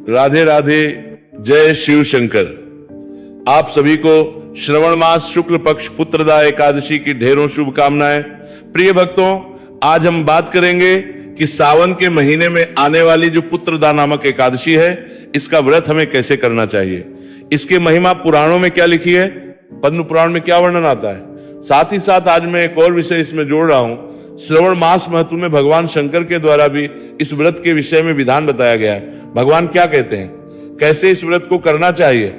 राधे राधे, जय शिव शंकर। आप सभी को श्रवण मास शुक्ल पक्ष पुत्रदा एकादशी की ढेरों शुभकामनाएं। प्रिय भक्तों, आज हम बात करेंगे कि सावन के महीने में आने वाली जो पुत्रदा नामक एकादशी है, इसका व्रत हमें कैसे करना चाहिए, इसकी महिमा पुराणों में क्या लिखी है, पद्म पुराण में क्या वर्णन आता है। साथ ही साथ आज मैं एक और विषय इसमें जोड़ रहा हूं। श्रवण मास महत्व में भगवान शंकर के द्वारा भी इस व्रत के विषय में विधान बताया गया है। भगवान क्या कहते हैं, कैसे इस व्रत को करना चाहिए,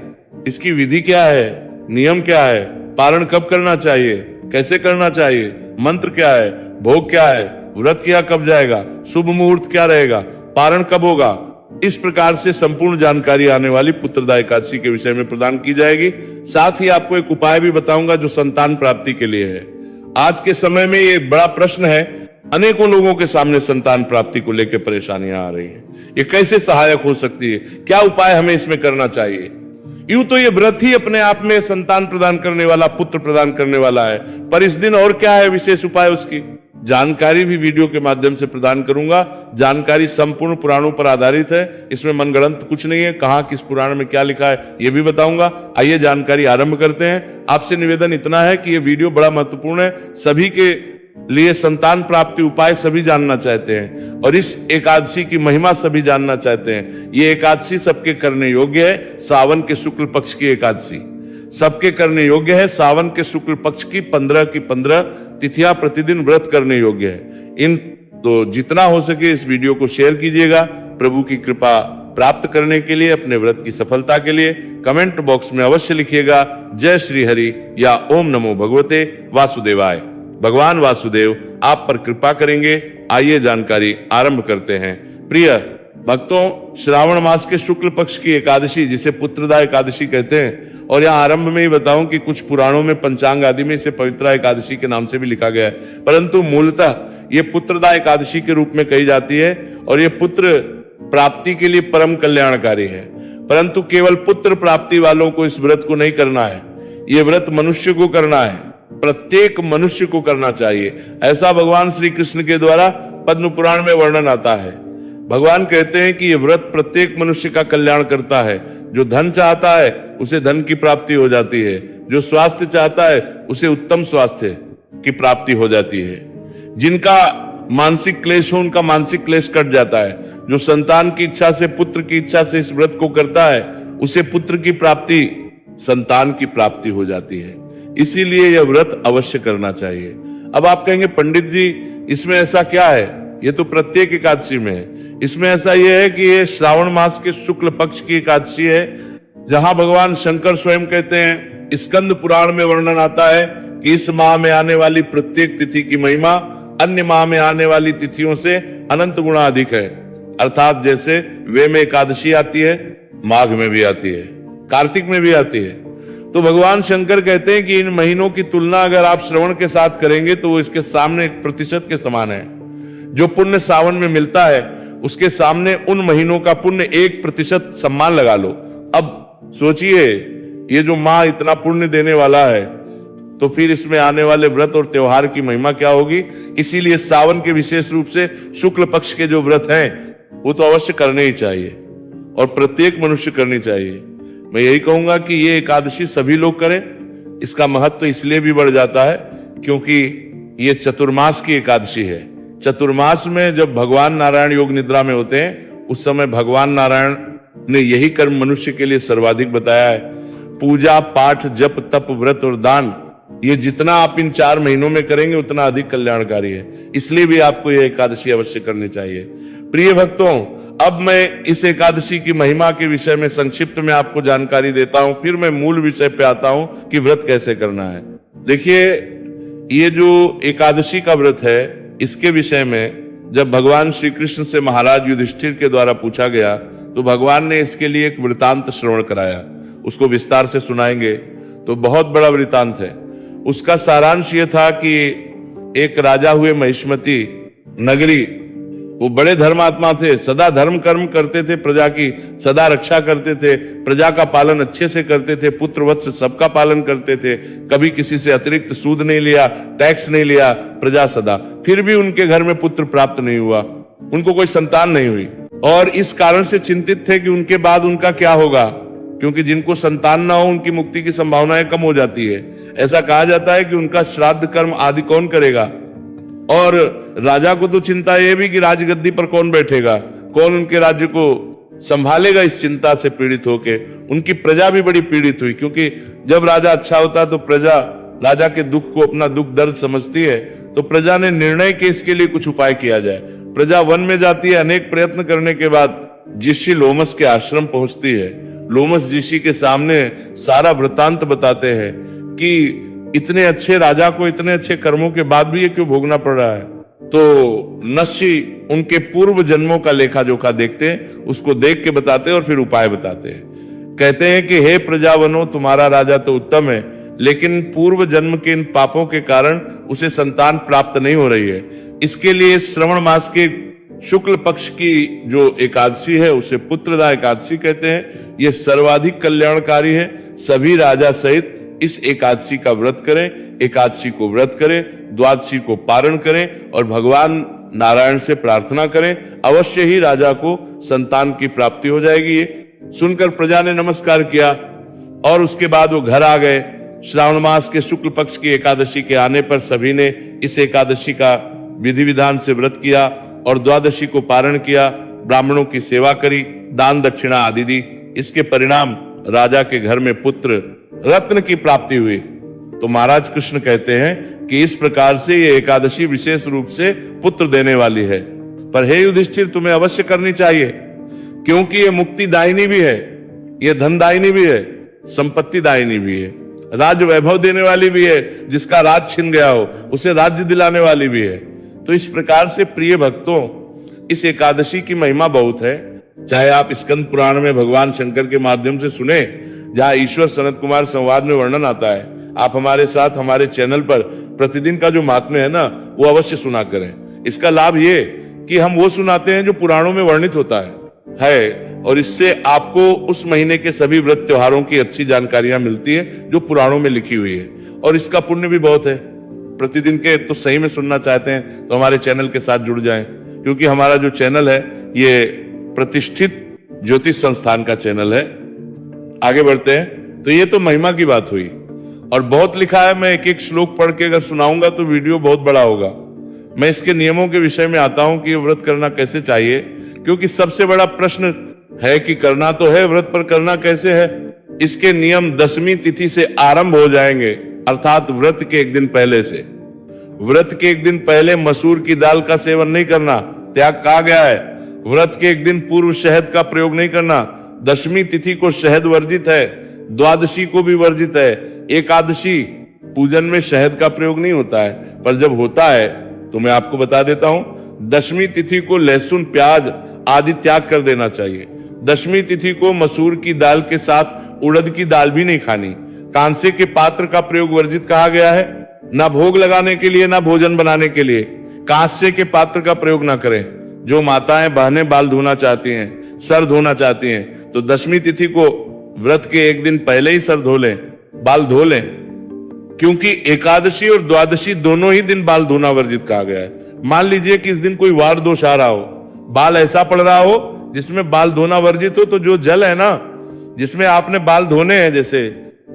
इसकी विधि क्या है, नियम क्या है, पारण कब करना चाहिए, कैसे करना चाहिए, मंत्र क्या है, भोग क्या है, व्रत किया कब जाएगा, शुभ मुहूर्त क्या रहेगा, पारण कब होगा, इस प्रकार से संपूर्ण जानकारी आने वाली पुत्रदा एकादशी के विषय में प्रदान की जाएगी। साथ ही आपको एक उपाय भी बताऊंगा जो संतान प्राप्ति के लिए है। आज के समय में ये बड़ा प्रश्न है, अनेकों लोगों के सामने संतान प्राप्ति को लेकर परेशानियां आ रही हैं। ये कैसे सहायक हो सकती है, क्या उपाय हमें इसमें करना चाहिए। यूं तो ये व्रत ही अपने आप में संतान प्रदान करने वाला, पुत्र प्रदान करने वाला है, पर इस दिन और क्या है विशेष उपाय, उसकी जानकारी भी वीडियो के माध्यम से प्रदान करूंगा। जानकारी संपूर्ण पुराणों पर आधारित है, इसमें मनगढ़ंत कुछ नहीं है, कहां किस पुराण में क्या लिखा है यह भी बताऊंगा। आइए जानकारी आरंभ करते हैं। आपसे निवेदन इतना है कि यह वीडियो बड़ा महत्वपूर्ण है, सभी के लिए संतान प्राप्ति उपाय सभी जानना चाहते हैं और इस एकादशी की महिमा सभी जानना चाहते हैं। ये एकादशी सबके करने योग्य है। सावन के शुक्ल पक्ष की एकादशी सबके करने योग्य है। सावन के शुक्ल पक्ष की 15 तिथियां प्रतिदिन व्रत करने योग्य है। इन तो जितना हो सके इस वीडियो को शेयर कीजिएगा। प्रभु की कृपा प्राप्त करने के लिए, अपने व्रत की सफलता के लिए कमेंट बॉक्स में अवश्य लिखिएगा जय श्री हरि या ओम नमो भगवते वासुदेवाय। भगवान वासुदेव आप पर कृपा करेंगे। आइए जानकारी आरंभ करते हैं। प्रिय भक्तों, श्रावण मास के शुक्ल पक्ष की एकादशी जिसे पुत्रदा एकादशी कहते हैं, और यहाँ आरंभ में ही बताऊं कि कुछ पुराणों में पंचांग आदि में इसे पवित्रा एकादशी के नाम से भी लिखा गया है, परंतु मूलतः ये पुत्रदा एकादशी के रूप में कही जाती है और ये पुत्र प्राप्ति के लिए परम कल्याणकारी है। परंतु केवल पुत्र प्राप्ति वालों को इस व्रत को नहीं करना है, ये व्रत मनुष्य को करना है, प्रत्येक मनुष्य को करना चाहिए। ऐसा भगवान श्री कृष्ण के द्वारा पद्म पुराण में वर्णन आता है। भगवान कहते हैं कि यह व्रत प्रत्येक मनुष्य का कल्याण करता है। जो धन चाहता है उसे धन की प्राप्ति हो जाती है, जो स्वास्थ्य चाहता है उसे उत्तम स्वास्थ्य की प्राप्ति हो जाती है, जिनका मानसिक क्लेश हो उनका मानसिक क्लेश कट जाता है, जो संतान की इच्छा से, पुत्र की इच्छा से इस व्रत को करता है उसे पुत्र की प्राप्ति, संतान की प्राप्ति हो जाती है। इसीलिए यह व्रत अवश्य करना चाहिए। अब आप कहेंगे पंडित जी इसमें ऐसा क्या है, ये तो प्रत्येक एकादशी में है। इसमें ऐसा यह है कि ये श्रावण मास के शुक्ल पक्ष की एकादशी है, जहां भगवान शंकर स्वयं कहते हैं, स्कंद पुराण में वर्णन आता है कि इस माह में आने वाली प्रत्येक तिथि की महिमा अन्य माह में आने वाली तिथियों से अनंत गुणा अधिक है। अर्थात जैसे वे में एकादशी आती है, माघ में भी आती है, कार्तिक में भी आती है, तो भगवान शंकर कहते हैं कि इन महीनों की तुलना अगर आप श्रवण के साथ करेंगे तो वो इसके सामने 1% के समान है। जो पुण्य सावन में मिलता है उसके सामने उन महीनों का पुण्य 1% सम्मान लगा लो। अब सोचिए, ये जो माँ इतना पुण्य देने वाला है, तो फिर इसमें आने वाले व्रत और त्योहार की महिमा क्या होगी। इसीलिए सावन के विशेष रूप से शुक्ल पक्ष के जो व्रत हैं वो तो अवश्य करने ही चाहिए और प्रत्येक मनुष्य करनी चाहिए। मैं यही कहूंगा कि ये एकादशी सभी लोग करें। इसका महत्व इसलिए भी बढ़ जाता है क्योंकि ये चतुर्मास की एकादशी है। चतुर्मास में जब भगवान नारायण योग निद्रा में होते हैं, उस समय भगवान नारायण ने यही कर्म मनुष्य के लिए सर्वाधिक बताया है। पूजा, पाठ, जप, तप, व्रत और दान, ये जितना आप इन 4 महीनों में करेंगे उतना अधिक कल्याणकारी है। इसलिए भी आपको यह एकादशी अवश्य करनी चाहिए। प्रिय भक्तों, अब मैं इस एकादशी की महिमा के विषय में संक्षिप्त में आपको जानकारी देता हूं, फिर मैं मूल विषय पे आता हूं कि व्रत कैसे करना है। देखिए, ये जो एकादशी का व्रत है, इसके विषय में जब भगवान श्री कृष्ण से महाराज युधिष्ठिर के द्वारा पूछा गया तो भगवान ने इसके लिए एक वृतांत श्रवण कराया। उसको विस्तार से सुनाएंगे। तो बहुत बड़ा वृतांत है। उसका सारांश यह था कि एक राजा हुए महिष्मती नगरी, वो बड़े धर्मात्मा थे, सदा धर्म कर्म करते थे, प्रजा की सदा रक्षा करते थे, प्रजा का पालन अच्छे से करते थे, पुत्र वत्स सबका पालन करते थे, कभी किसी से अतिरिक्त सूद नहीं लिया, टैक्स नहीं लिया, प्रजा सदा। फिर भी उनके घर में पुत्र प्राप्त नहीं हुआ, उनको कोई संतान नहीं हुई। और इस कारण से चिंतित थे कि उनके बाद उनका क्या होगा, क्योंकि जिनको संतान ना हो उनकी मुक्ति की संभावनाएं कम हो जाती है। ऐसा कहा जाता है कि उनका श्राद्ध कर्म आदि कौन करेगा। और राजा को तो चिंता यह भी कि राजगद्दी पर कौन बैठेगा, कौन उनके राज्य को संभालेगा। इस चिंता से पीड़ित होके उनकी प्रजा भी बड़ी पीड़ित हुई, क्योंकि जब राजा अच्छा होता तो प्रजा राजा के दुख को अपना दुख दर्द समझती है। तो प्रजा ने निर्णय कि इसके लिए कुछ उपाय किया जाए। प्रजा वन में जाती है, अनेक प्रयत्न करने के बाद ऋषि लोमस के आश्रम पहुंचती है। लोमस ऋषि के सामने सारा वृतांत बताते हैं कि इतने अच्छे राजा को इतने अच्छे कर्मों के बाद भी ये क्यों भोगना पड़ रहा है। तो नस्य उनके पूर्व जन्मों का लेखा जोखा देखते हैं, उसको देख के बताते हैं और फिर उपाय बताते हैं। कहते हैं कि हे प्रजावनो, तुम्हारा राजा तो उत्तम है, लेकिन पूर्व जन्म के इन पापों के कारण उसे संतान प्राप्त नहीं हो रही है। इसके लिए श्रवण मास के शुक्ल पक्ष की जो एकादशी है उसे पुत्रदा एकादशी कहते हैं। यह सर्वाधिक कल्याणकारी है। सभी राजा सहित इस एकादशी का व्रत करें, एकादशी को व्रत करें, द्वादशी को पारण करें और भगवान नारायण से प्रार्थना करें। अवश्य ही राजा को संतान की प्राप्ति हो जाएगी। ये सुनकर प्रजा ने नमस्कार किया और उसके बाद वो घर आ गए। श्रावण मास के शुक्ल पक्ष की एकादशी के आने पर सभी ने इस एकादशी का विधि विधान से व्रत किया और द्वादशी को पारण किया, ब्राह्मणों की सेवा करी, दान दक्षिणा आदि दी। इसके परिणाम राजा के घर में पुत्र रत्न की प्राप्ति हुई। तो महाराज कृष्ण कहते हैं कि इस प्रकार से ये एकादशी विशेष रूप से पुत्र देने वाली है। पर हे युधिष्ठिर, तुम्हें अवश्य करनी चाहिए, क्योंकि ये मुक्ति दायिनी भी है, ये धन दायिनी भी है, संपत्ति दायिनी भी है, राज वैभव देने वाली भी है। जिसका राज छिन गया हो उसे राज्य दिलाने वाली भी है। तो इस प्रकार से प्रिय भक्तों, इस एकादशी की महिमा बहुत है। चाहे आप स्कंद पुराण में भगवान शंकर के माध्यम से सुने, जहां ईश्वर सनत कुमार संवाद में वर्णन आता है। आप हमारे साथ हमारे चैनल पर प्रतिदिन का जो महात्म्य है ना, वो अवश्य सुना करें। इसका लाभ ये कि हम वो सुनाते हैं जो पुराणों में वर्णित होता है और इससे आपको उस महीने के सभी व्रत त्योहारों की अच्छी जानकारियां मिलती है जो पुराणों में लिखी हुई है। और इसका पुण्य भी बहुत है। प्रतिदिन के तो सही में सुनना चाहते हैं तो हमारे चैनल के साथ जुड़ जाएं, क्योंकि हमारा जो चैनल है ये प्रतिष्ठित ज्योतिष संस्थान का चैनल है। आगे बढ़ते हैं। तो ये तो महिमा की बात हुई और बहुत लिखा है। मैं एक एक श्लोक पढ़ के अगर सुनाऊंगा तो वीडियो बहुत बड़ा होगा। मैं इसके नियमों के विषय में आता हूं कि ये व्रत करना कैसे चाहिए, क्योंकि सबसे बड़ा प्रश्न है कि करना तो है व्रत, पर करना कैसे है। इसके नियम 10वीं तिथि से आरंभ हो जाएंगे, अर्थात व्रत के एक दिन पहले से। व्रत के एक दिन पहले मसूर की दाल का सेवन नहीं करना, त्याग कहा गया है। व्रत के एक दिन पूर्व शहद का प्रयोग नहीं करना। 10वीं तिथि को शहद वर्जित है, द्वादशी को भी वर्जित है। एकादशी पूजन में शहद का प्रयोग नहीं होता है, पर जब होता है तो मैं आपको बता देता हूं। 10वीं तिथि को लहसुन प्याज आदि त्याग कर देना चाहिए। 10वीं तिथि को मसूर की दाल के साथ उड़द की दाल भी नहीं खानी। कांसे के पात्र का प्रयोग वर्जित कहा गया है, ना भोग लगाने के लिए ना भोजन बनाने के लिए। कांसे के पात्र का प्रयोग ना करें। जो माताएं बहनें बाल धोना चाहती हैं, सर धोना चाहती हैं, तो 10वीं तिथि को व्रत के एक दिन पहले ही सर धो लें, बाल धो लें, क्योंकि एकादशी और द्वादशी दोनों ही दिन बाल धोना वर्जित कहा गया है। मान लीजिए कि इस दिन कोई वार दोष आ रहा हो, बाल ऐसा पड़ रहा हो जिसमें बाल धोना वर्जित हो, तो जो जल है ना जिसमें आपने बाल धोने हैं जैसे,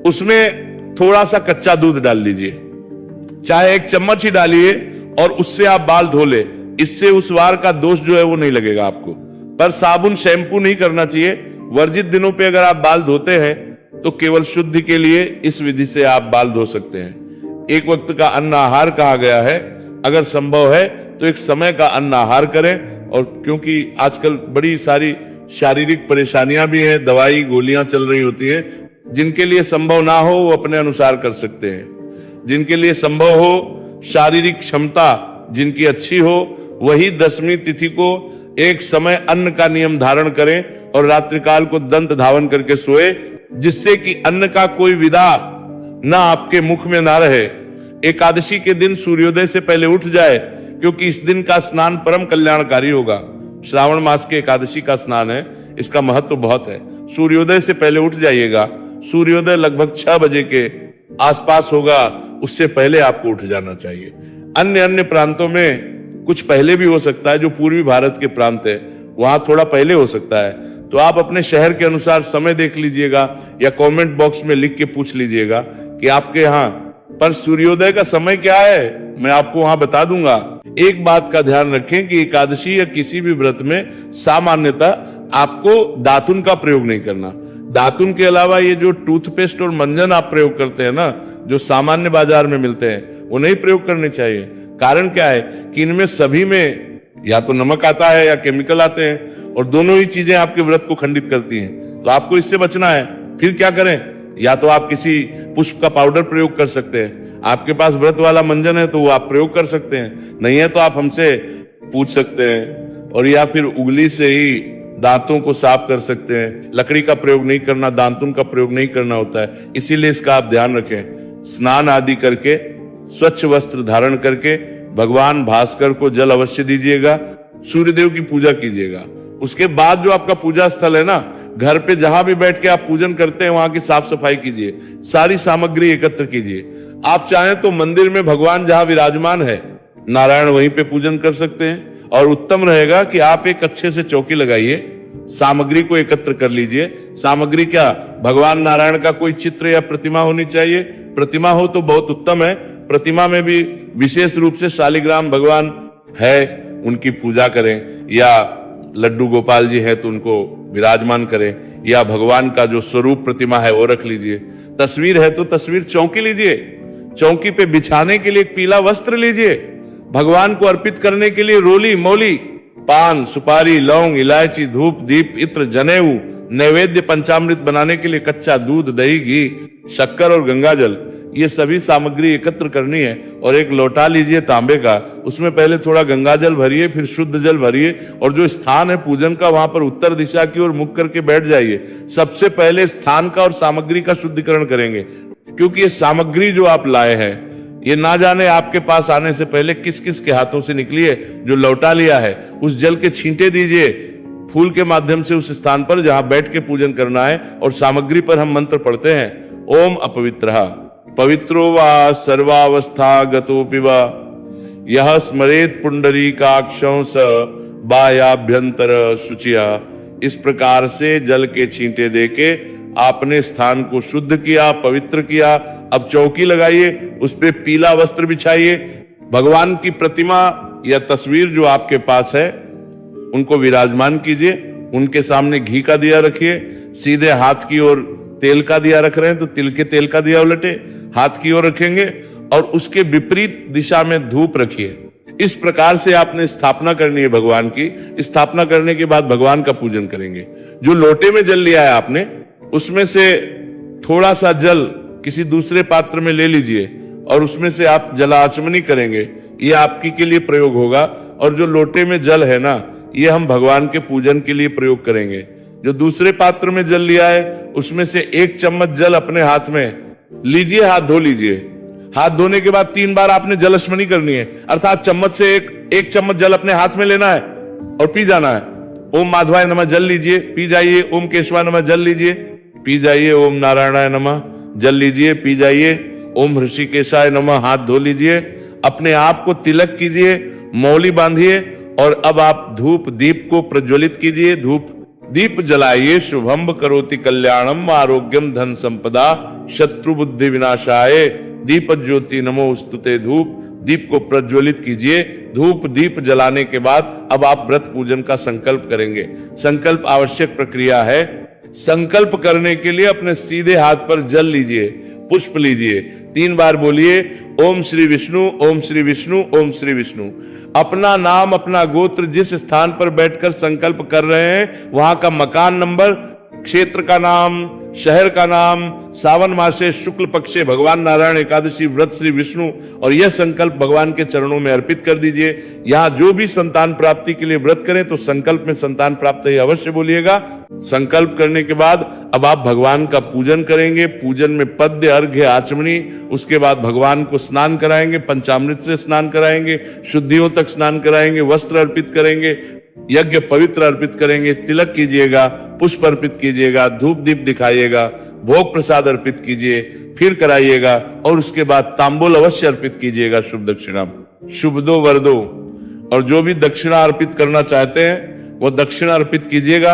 उसमें थोड़ा सा कच्चा दूध डाल लीजिए, चाहे 1 चम्मच ही डालिए और उससे आप बाल धो ले। इससे उस वार का दोष जो है वो नहीं लगेगा आपको। पर साबुन शैम्पू नहीं करना चाहिए। वर्जित दिनों पे अगर आप बाल धोते हैं तो केवल शुद्धि के लिए इस विधि से आप बाल धो सकते हैं। एक वक्त का अन्न आहार कहा गया है। अगर संभव है तो एक समय का अन्न आहार करें। और क्योंकि आजकल बड़ी सारी शारीरिक परेशानियां भी हैं, दवाई गोलियां चल रही होती हैं, जिनके लिए संभव ना हो वो अपने अनुसार कर सकते हैं। जिनके लिए संभव हो, शारीरिक क्षमता जिनकी अच्छी हो, वही 10वीं तिथि को एक समय अन्न का नियम धारण करें और रात्रिकाल को दंत धावन करके सोए, जिससे कि अन्न का कोई विदा ना आपके मुख में ना रहे। एकादशी के दिन सूर्योदय से पहले उठ जाए, क्योंकि इस दिन का स्नान परम कल्याणकारी होगा। श्रावण मास के एकादशी का स्नान है, इसका महत्व बहुत है। सूर्योदय से पहले उठ जाइएगा। सूर्योदय लगभग 6 बजे के आसपास होगा, उससे पहले आपको उठ जाना चाहिए। अन्य प्रांतों में कुछ पहले भी हो सकता है। जो पूर्वी भारत के प्रांत है वहां थोड़ा पहले हो सकता है। तो आप अपने शहर के अनुसार समय देख लीजिएगा या कमेंट बॉक्स में लिख के पूछ लीजिएगा कि आपके यहाँ पर सूर्योदय का समय क्या है, मैं आपको वहां बता दूंगा। एक बात का ध्यान रखें कि एकादशी या किसी भी व्रत में सामान्यतः आपको दातुन का प्रयोग नहीं करना। दातुन के अलावा ये जो टूथपेस्ट और मंजन आप प्रयोग करते हैं ना, जो सामान्य बाजार में मिलते हैं, वो नहीं प्रयोग करने चाहिए। कारण क्या है कि इनमें सभी में या तो नमक आता है या केमिकल आते हैं, और दोनों ही चीजें आपके व्रत को खंडित करती हैं। तो आपको इससे बचना है। फिर क्या करें? या तो आप किसी पुष्प का पाउडर प्रयोग कर सकते हैं, आपके पास व्रत वाला मंजन है तो वो आप प्रयोग कर सकते हैं, नहीं है तो आप हमसे पूछ सकते हैं। और या फिर उंगली से ही दांतों को साफ कर सकते हैं। लकड़ी का प्रयोग नहीं करना, दांतुन का प्रयोग नहीं करना होता है, इसीलिए इसका आप ध्यान रखें। स्नान आदि करके स्वच्छ वस्त्र धारण करके भगवान भास्कर को जल अवश्य दीजिएगा, सूर्यदेव की पूजा कीजिएगा। उसके बाद जो आपका पूजा स्थल है ना, घर पे जहां भी बैठ के आप पूजन करते हैं वहां की साफ सफाई कीजिए, सारी सामग्री एकत्र कीजिए। आप चाहें तो मंदिर में भगवान जहां विराजमान है नारायण वहीं पे पूजन कर सकते हैं, और उत्तम रहेगा कि आप एक अच्छे से चौकी लगाइए, सामग्री को एकत्र कर लीजिए। सामग्री क्या? भगवान नारायण का कोई चित्र या प्रतिमा होनी चाहिए। प्रतिमा हो तो बहुत उत्तम है। प्रतिमा में भी विशेष रूप से शालिग्राम भगवान है, उनकी पूजा करें, या लड्डू गोपाल जी है तो उनको विराजमान करें, या भगवान का जो स्वरूप प्रतिमा है वो रख लीजिए। तस्वीर है तो तस्वीर, चौकी लीजिए, चौकी पे बिछाने के लिए एक पीला वस्त्र लीजिए, भगवान को अर्पित करने के लिए रोली मौली, पान सुपारी लौंग इलायची धूप दीप इत्र जनेऊ, नैवेद्य पंचामृत बनाने के लिए कच्चा दूध दही घी शक्कर और गंगाजल, ये सभी सामग्री एकत्र करनी है। और एक लोटा लीजिए तांबे का, उसमें पहले थोड़ा गंगाजल भरिए, फिर शुद्ध जल भरिए, और जो स्थान है पूजन का वहां पर उत्तर दिशा की ओर मुख करके बैठ जाइए। सबसे पहले स्थान का और सामग्री का शुद्धिकरण करेंगे, क्योंकि ये सामग्री जो आप लाए हैं ये ना जाने आपके पास आने से पहले किस किस के हाथों से निकली है। जो लौटा लिया है उस जल के छींटे दीजिए फूल के माध्यम से उस स्थान पर जहां बैठ के पूजन करना है, और सामग्री पर हम मंत्र पढ़ते हैं, ओम अपवित्रः पवित्रो वा सर्वावस्था गतोपि वा यह स्मरेत पुंडरीकाक्षं स बाह्याभ्यंतर शुचिया। इस प्रकार से जल के छींटे देके आपने स्थान को शुद्ध किया, पवित्र किया। अब चौकी लगाइए, उस पे पीला वस्त्र बिछाइए, भगवान की प्रतिमा या तस्वीर जो आपके पास है उनको विराजमान कीजिए, उनके सामने घी का दिया रखिए, सीधे हाथ की ओर तेल का दिया रख रहे हैं तो तिल के तेल का दिया उलटे हाथ की ओर रखेंगे, और उसके विपरीत दिशा में धूप रखिए। इस प्रकार से आपने स्थापना करनी है भगवान की। स्थापना करने के बाद भगवान का पूजन करेंगे। जो लोटे में जल लिया है आपने, उसमें से थोड़ा सा जल किसी दूसरे पात्र में ले लीजिए और उसमें से आप जलाचमनी करेंगे, ये आपकी के लिए प्रयोग होगा। और जो लोटे में जल है ना, ये हम भगवान के पूजन के लिए प्रयोग करेंगे। जो दूसरे पात्र में जल लिया है उसमें से 1 चम्मच जल अपने हाथ में लीजिए, हाथ धो लीजिए। हाथ धोने के बाद 3 बार आपने जलस्मनी करनी है, अर्थात चम्मच से एक चम्मच जल अपने हाथ में लेना है और पी जाना है। ओम माधवाय नमः जल लीजिए, पी जाइए। ओम केशवाय नमः जल लीजिए, पी जाइए। ओम नारायणाय नमः जल लीजिए, पी जाइए। ओम ऋषिकेशाय नमः हाथ धो लीजिए। अपने आप को तिलक कीजिए, मौली बांधिए, और अब आप धूप दीप को प्रज्वलित कीजिए। धूप दीप जलाइए। शुभम करोति कल्याणम आरोग्यम धन संपदा शत्रु बुद्धि विनाशाय दीप ज्योति नमोस्तुते। धूप दीप को प्रज्वलित कीजिए। धूप दीप जलाने के बाद अब आप व्रत पूजन का संकल्प करेंगे। संकल्प आवश्यक प्रक्रिया है। संकल्प करने के लिए अपने सीधे हाथ पर जल लीजिए, पुष्प लीजिए, 3 बार बोलिए ओम श्री विष्णु ओम श्री विष्णु ओम श्री विष्णु। अपना नाम अपना गोत्र जिस स्थान पर बैठकर संकल्प कर रहे हैं वहां का मकान नंबर, क्षेत्र का नाम, शहर का नाम, सावन मासे शुक्ल पक्षे भगवान नारायण एकादशी व्रत श्री विष्णु, और यह संकल्प भगवान के चरणों में अर्पित कर दीजिए। यहाँ जो भी संतान प्राप्ति के लिए व्रत करें तो संकल्प में संतान प्राप्त ही अवश्य बोलिएगा। संकल्प करने के बाद अब आप भगवान का पूजन करेंगे। पूजन में पद्य अर्घ्य आचमनी, उसके बाद भगवान को स्नान कराएंगे, पंचामृत से स्नान कराएंगे, शुद्धियों तक स्नान कराएंगे, वस्त्र अर्पित करेंगे, यज्ञ पवित्र अर्पित करेंगे, तिलक कीजिएगा, पुष्प अर्पित कीजिएगा, धूप दीप दिखाइएगा, भोग प्रसाद अर्पित कीजिए, फिर कराइएगा, और उसके बाद तांबूल अवश्य अर्पित कीजिएगा। शुभ दक्षिणा शुभ दो वरदो। और जो भी दक्षिणा अर्पित करना चाहते हैं वो दक्षिणा अर्पित कीजिएगा,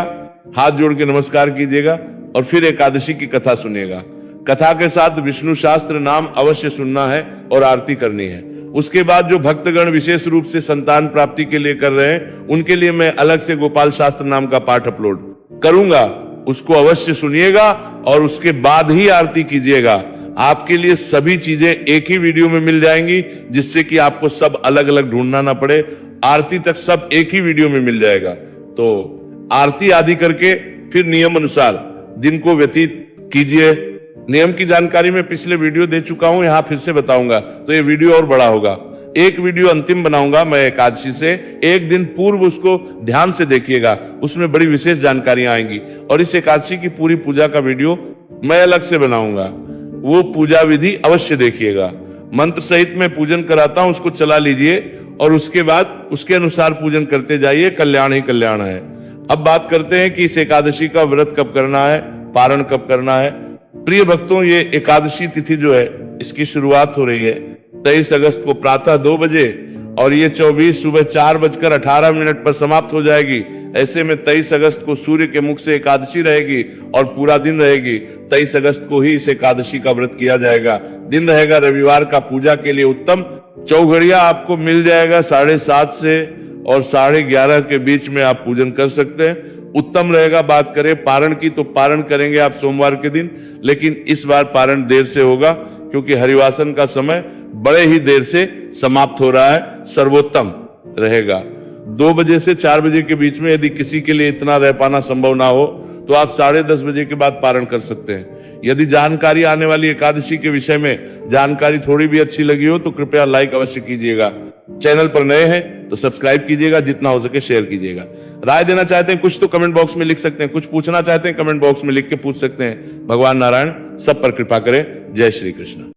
हाथ जोड़ के नमस्कार कीजिएगा और फिर एकादशी की कथा सुनिएगा। कथा के साथ विष्णु शास्त्र नाम अवश्य सुनना है और आरती करनी है। उसके बाद जो भक्तगण विशेष रूप से संतान प्राप्ति के लिए कर रहे हैं, उनके लिए मैं अलग से गोपाल शास्त्र नाम का पाठ अपलोड करूंगा, उसको अवश्य सुनिएगा और उसके बाद ही आरती कीजिएगा। आपके लिए सभी चीजें एक ही वीडियो में मिल जाएंगी, जिससे कि आपको सब अलग अलग ढूंढना ना पड़े। आरती तक सब एक ही वीडियो में मिल जाएगा। तो आरती आदि करके फिर नियम अनुसार दिन को व्यतीत कीजिए। नियम की जानकारी मैं पिछले वीडियो दे चुका हूं, यहां फिर से बताऊंगा, तो ये वीडियो और बड़ा होगा। एक वीडियो अंतिम बनाऊंगा मैं एकादशी से, एक दिन पूर्व उसको ध्यान से देखिएगा, उसमें बड़ी विशेष जानकारियां आएंगी। और इस एकादशी की पूरी पूजा का वीडियो मैं अलग से बनाऊंगा, वो पूजा विधि अवश्य देखिएगा। मंत्र सहित मैं पूजन कराता हूं, उसको चला लीजिए और उसके बाद उसके अनुसार पूजन करते जाइए, कल्याण ही कल्याण है। अब बात करते हैं कि इस एकादशी का व्रत कब करना है, पारण कब करना है। प्रिय भक्तों, ये एकादशी तिथि जो है, इसकी शुरुआत हो रही है 23 अगस्त को प्रातः 2 बजे और ये 24 सुबह 4:18 पर समाप्त हो जाएगी। ऐसे में 23 अगस्त को सूर्य के मुख से एकादशी रहेगी और पूरा दिन रहेगी। 23 अगस्त को ही इस एकादशी का व्रत किया जाएगा। दिन रहेगा रविवार का, पूजा के लिए उत्तम। चौघड़िया आपको मिल जाएगा 7:30 से और 11:30 के बीच में आप पूजन कर सकते हैं, उत्तम रहेगा। बात करें पारण की, तो पारण करेंगे आप सोमवार के दिन, लेकिन इस बार पारण देर से होगा क्योंकि हरिवासन का समय बड़े ही देर से समाप्त हो रहा है। सर्वोत्तम रहेगा 2 बजे से 4 बजे के बीच में। यदि किसी के लिए इतना रह पाना संभव ना हो तो आप 10:30 बजे के बाद पारण कर सकते हैं। यदि जानकारी आने वाली एकादशी के विषय में जानकारी थोड़ी भी अच्छी लगी हो तो कृपया लाइक अवश्य कीजिएगा। चैनल पर नए हैं तो सब्सक्राइब कीजिएगा, जितना हो सके शेयर कीजिएगा। राय देना चाहते हैं कुछ तो कमेंट बॉक्स में लिख सकते हैं, कुछ पूछना चाहते हैं कमेंट बॉक्स में लिख के पूछ सकते हैं। भगवान नारायण सब पर कृपा करें। जय श्री कृष्ण।